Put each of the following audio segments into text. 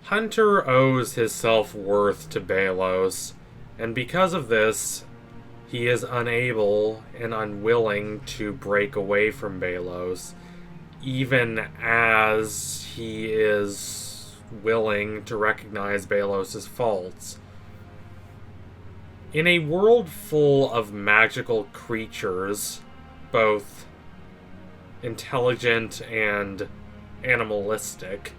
Hunter owes his self-worth to Belos, and because of this, he is unable and unwilling to break away from Belos, even as he is willing to recognize Belos' faults. In a world full of magical creatures, both intelligent and animalistic,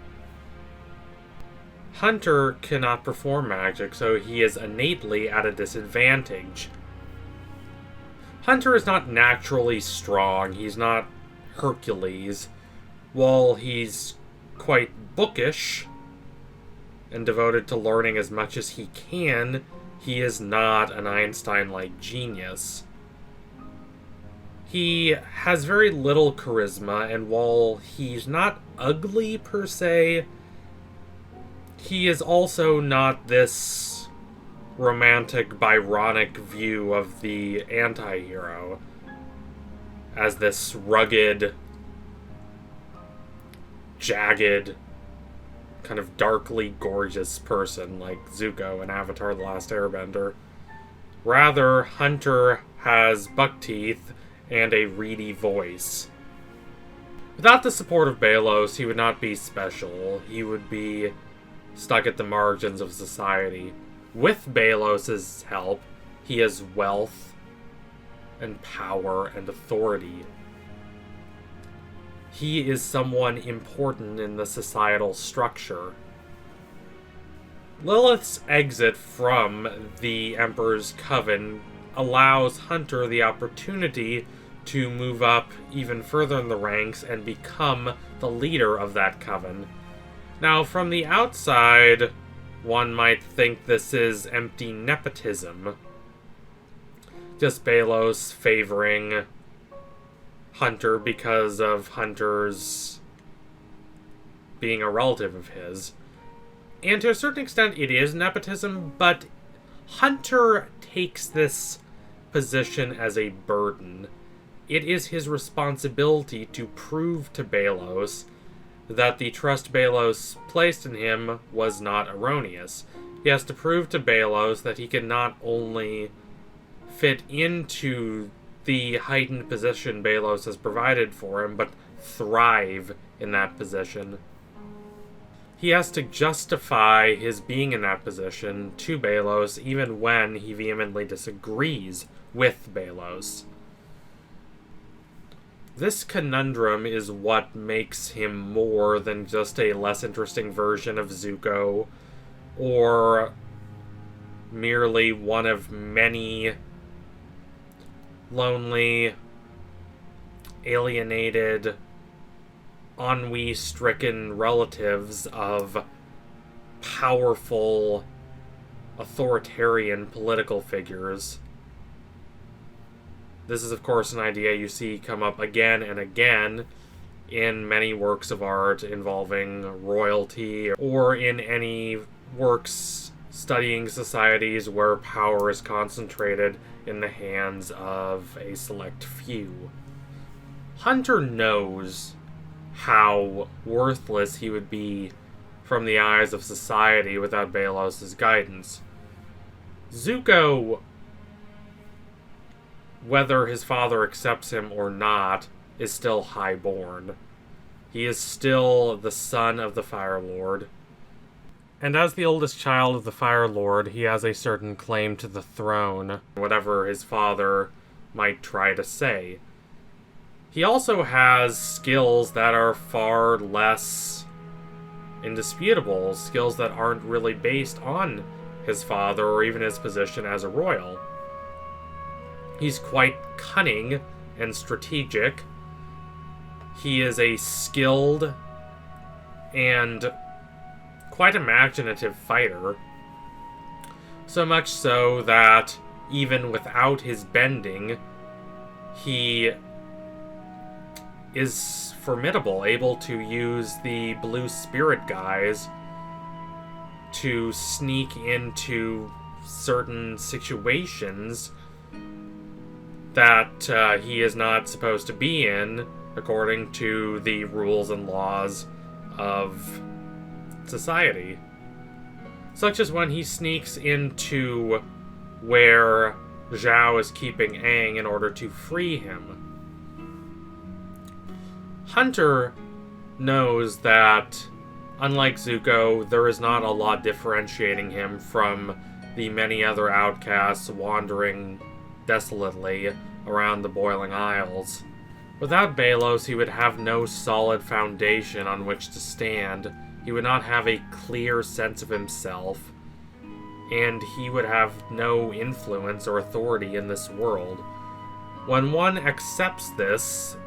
Hunter cannot perform magic, so he is innately at a disadvantage. Hunter is not naturally strong, he's not Hercules. While he's quite bookish and devoted to learning as much as he can, he is not an Einstein-like genius. He has very little charisma, and while he's not ugly per se, he is also not this romantic, Byronic view of the anti-hero as this rugged, jagged, kind of darkly gorgeous person like Zuko in Avatar: The Last Airbender. Rather, Hunter has buck teeth and a reedy voice. Without the support of Belos, he would not be special. He would be stuck at the margins of society. With Belos' help, he has wealth and power and authority. He is someone important in the societal structure. Lilith's exit from the Emperor's Coven allows Hunter the opportunity to move up even further in the ranks and become the leader of that coven. Now, from the outside, one might think this is empty nepotism. Just Belos favoring Hunter because of Hunter's being a relative of his. And to a certain extent, it is nepotism, but Hunter takes this position as a burden. It is his responsibility to prove to Belos that the trust Belos placed in him was not erroneous. He has to prove to Belos that he can not only fit into the heightened position Belos has provided for him, but thrive in that position. He has to justify his being in that position to Belos, even when he vehemently disagrees with Belos. This conundrum is what makes him more than just a less interesting version of Zuko, or merely one of many lonely, alienated, ennui-stricken relatives of powerful, authoritarian political figures. This is, of course, an idea you see come up again and again in many works of art involving royalty, or in any works studying societies where power is concentrated in the hands of a select few. Hunter knows how worthless he would be from the eyes of society without Belos' guidance. Zuko, whether his father accepts him or not, is still highborn. He is still the son of the Fire Lord. And as the oldest child of the Fire Lord, he has a certain claim to the throne, whatever his father might try to say. He also has skills that are far less indisputable, skills that aren't really based on his father or even his position as a royal. He's quite cunning and strategic. He is a skilled and quite imaginative fighter. So much so that even without his bending, he is formidable, able to use the blue spirit guise to sneak into certain situations that he is not supposed to be in, according to the rules and laws of society. such as when he sneaks into where Zhao is keeping Aang in order to free him. Hunter knows that, unlike Zuko, there is not a lot differentiating him from the many other outcasts wandering desolately around the Boiling Isles. Without Belos, he would have no solid foundation on which to stand. He would not have a clear sense of himself, and he would have no influence or authority in this world. When one accepts this,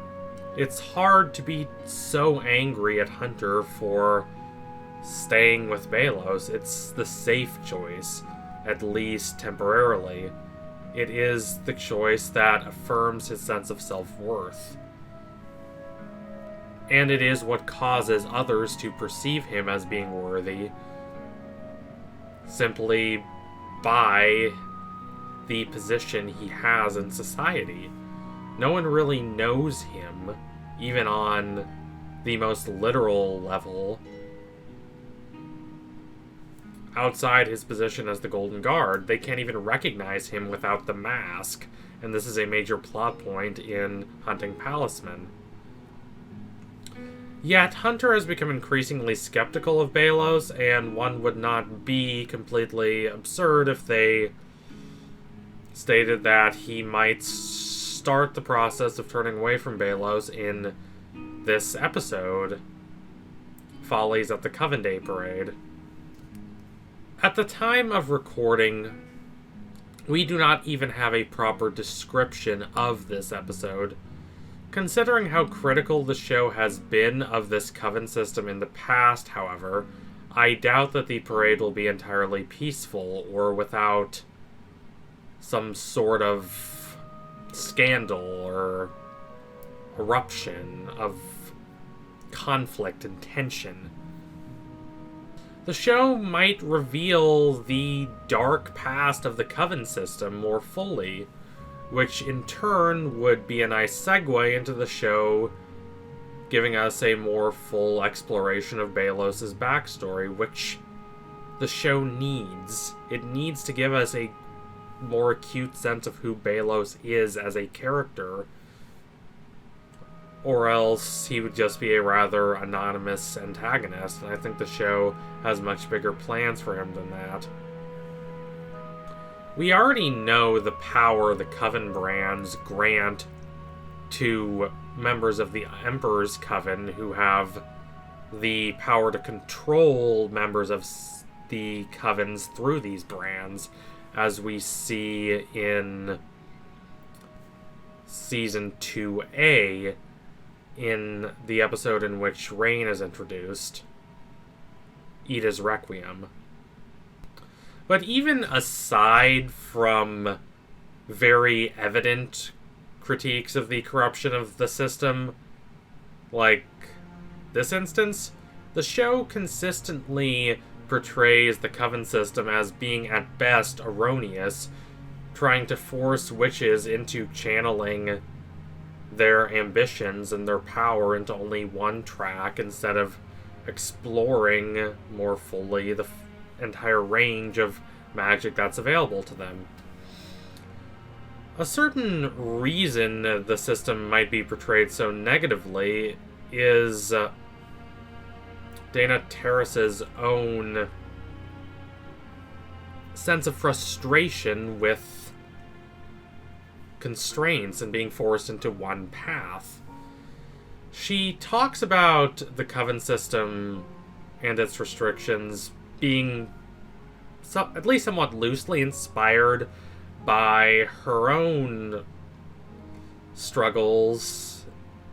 it's hard to be so angry at Hunter for staying with Belos. It's the safe choice, at least temporarily. It is the choice that affirms his sense of self-worth. And it is what causes others to perceive him as being worthy, simply by the position he has in society. No one really knows him, even on the most literal level, outside his position as the Golden Guard. They can't even recognize him without the mask, and this is a major plot point in Hunting Palisman. Yet, Hunter has become increasingly skeptical of Belos, and one would not be completely absurd if they stated that he might start the process of turning away from Belos in this episode, Follies at the Coven Day Parade. At the time of recording, we do not even have a proper description of this episode. Considering how critical the show has been of this Coven system in the past, however, I doubt that the parade will be entirely peaceful or without some sort of scandal or eruption of conflict and tension. The show might reveal the dark past of the Coven system more fully, which in turn would be a nice segue into the show, giving us a more full exploration of Belos' backstory, which the show needs. It needs to give us a more acute sense of who Belos is as a character, or else he would just be a rather anonymous antagonist, and I think the show has much bigger plans for him than that. We already know the power the Coven brands grant to members of the Emperor's Coven who have the power to control members of the Covens through these brands, as we see in Season 2A, in the episode in which Rain is introduced, Ida's Requiem. But even aside from very evident critiques of the corruption of the system, like this instance, the show consistently portrays the Coven system as being at best erroneous, trying to force witches into channeling their ambitions and their power into only one track instead of exploring more fully the entire range of magic that's available to them. A certain reason the system might be portrayed so negatively is Dana Terrace's own sense of frustration with constraints and being forced into one path. She talks about the Coven system and its restrictions being at least somewhat loosely inspired by her own struggles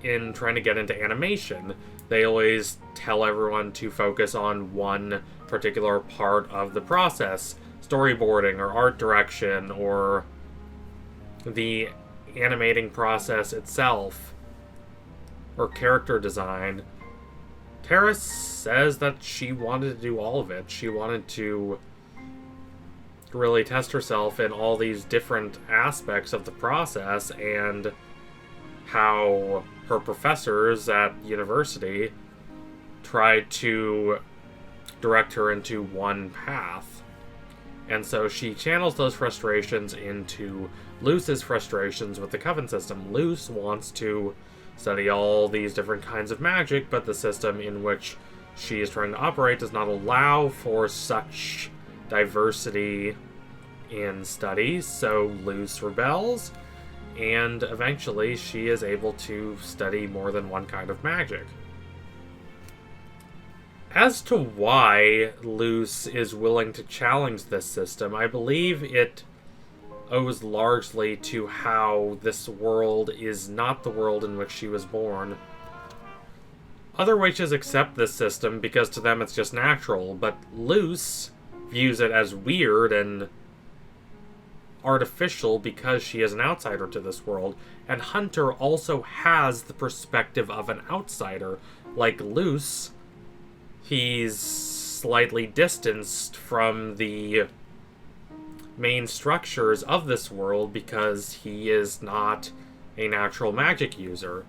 in trying to get into animation. They always tell everyone to focus on one particular part of the process, storyboarding or art direction or the animating process itself or character design. Terrace says that she wanted to do all of it. She wanted to really test herself in all these different aspects of the process, and how her professors at university tried to direct her into one path. And so she channels those frustrations into Luce's frustrations with the Coven system. Luce wants to study all these different kinds of magic, but the system in which she is trying to operate does not allow for such diversity in studies, so Luce rebels, and eventually she is able to study more than one kind of magic. As to why Luce is willing to challenge this system, I believe it owes largely to how this world is not the world in which she was born. Other witches accept this system because to them it's just natural, but Luce views it as weird and artificial because she is an outsider to this world, and Hunter also has the perspective of an outsider. Like Luce, he's slightly distanced from the main structures of this world because he is not a natural magic user.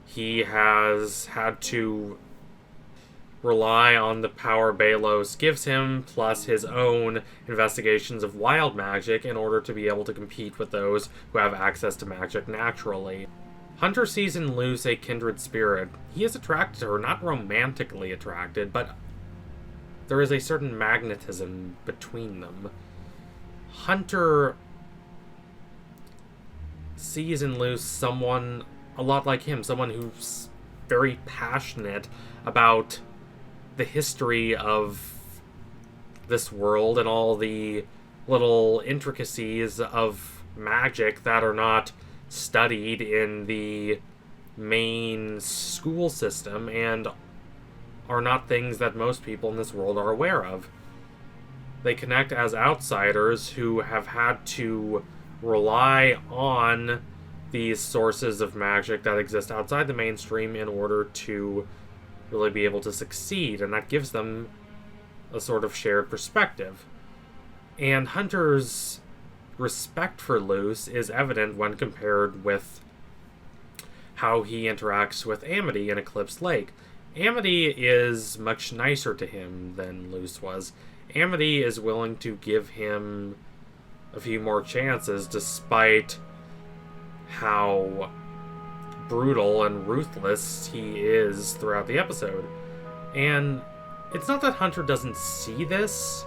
He has had to rely on the power Belos gives him, plus his own investigations of wild magic in order to be able to compete with those who have access to magic naturally. Hunter sees in Luce a kindred spirit. He is attracted to her, not romantically attracted, but there is a certain magnetism between them. Hunter sees in Luce someone a lot like him, someone who's very passionate about the history of this world and all the little intricacies of magic that are not studied in the main school system and are not things that most people in this world are aware of. They connect as outsiders who have had to rely on these sources of magic that exist outside the mainstream in order to really be able to succeed, and that gives them a sort of shared perspective. And Hunter's respect for Luce is evident when compared with how he interacts with Amity in Eclipse Lake. Amity is much nicer to him than Luce was. Amity is willing to give him a few more chances despite how brutal and ruthless he is throughout the episode. And it's not that Hunter doesn't see this,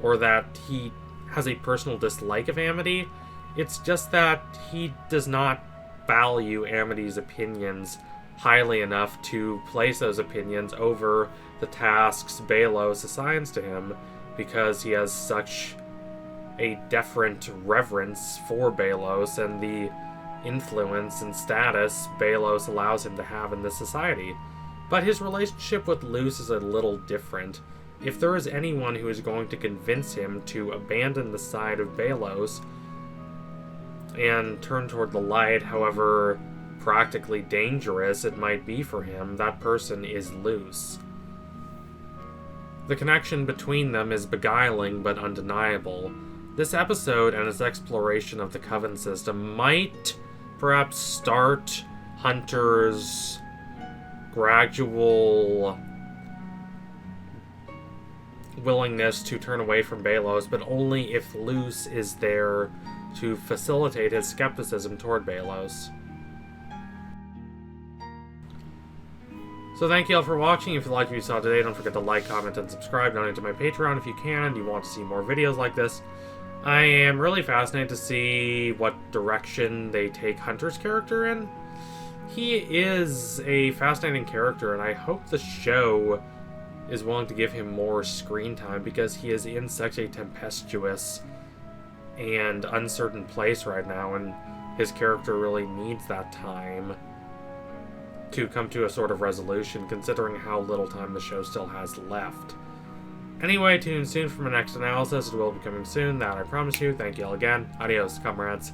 or that he has a personal dislike of Amity. It's just that he does not value Amity's opinions highly enough to place those opinions over the tasks Belos assigns to him, because he has such a deferent reverence for Belos and the influence and status Belos allows him to have in this society. But his relationship with Luce is a little different. If there is anyone who is going to convince him to abandon the side of Belos and turn toward the light, however practically dangerous it might be for him, that person is Luce. The connection between them is beguiling but undeniable. This episode and its exploration of the Coven system might perhaps start Hunter's gradual willingness to turn away from Belos, but only if Luce is there to facilitate his skepticism toward Belos. So thank you all for watching. If you liked what you saw today, don't forget to like, comment, and subscribe. Donate to my Patreon if you can and you want to see more videos like this. I am really fascinated to see what direction they take Hunter's character in. He is a fascinating character, and I hope the show is willing to give him more screen time, because he is in such a tempestuous and uncertain place right now, and his character really needs that time to come to a sort of resolution, considering how little time the show still has left. Anyway, tune in soon for my next analysis. It will be coming soon, that I promise you. Thank you all again. Adios, comrades.